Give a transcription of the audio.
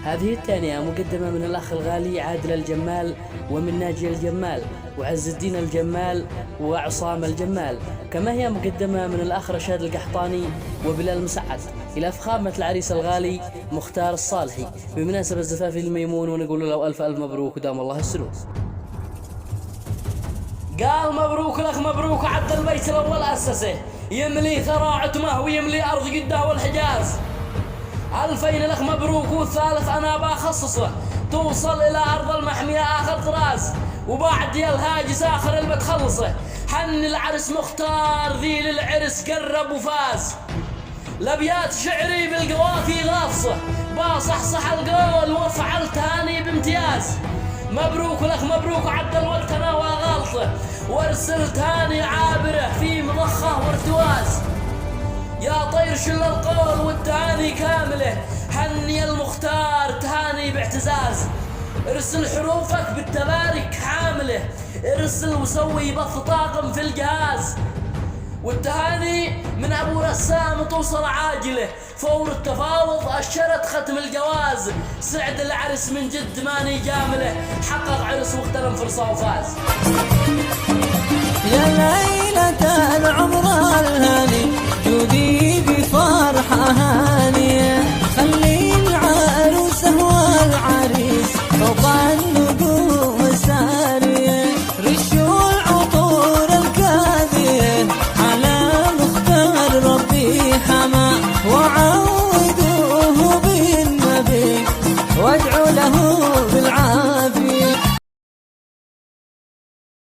هذه التهنئة مقدمة من الأخ الغالي عادل الجمال، ومن ناجي الجمال، وعز الدين الجمال، وعصام الجمال، كما هي مقدمة من الأخ رشاد القحطاني وبلال مسعد إلى فخامة العريس الغالي مختار الصالحي بمناسبة زفاف الميمون، ونقول له ألف ألف مبروك ودام الله السرور. قال مبروك لك مبروك عبد البيت الأول أسسه، يملي ثرى عتمه ويملي أرض جدة والحجاز. 2000 لك مبروك، والثالث أنا بخصصه توصل إلى أرض المحمية آخر طراز، وبعد يا الهاجس آخر اللي بتخلصه. حن العرس مختار ذي للعرس قرب وفاز، لبيات شعري بالقوافي غاصه، باصحصح القول وفعل تاني بامتياز. مبروك لك مبروك عد الوقت أنا وغلطه، وارسل تاني عابره في مضخه وارتواز. يا طير شل القول والتهاني كامله، حني المختار تهاني باعتزاز. ارسل حروفك بالتبارك حامله، ارسل وسوي بث طاقم في الجهاز. والتهاني من ابو رسام توصل عاجله، فور التفاوض اشرت ختم الجواز. سعد العرس من جد ماني جامله، حقق عرس واغتنم فرصه وفاز. يا ليلة العمر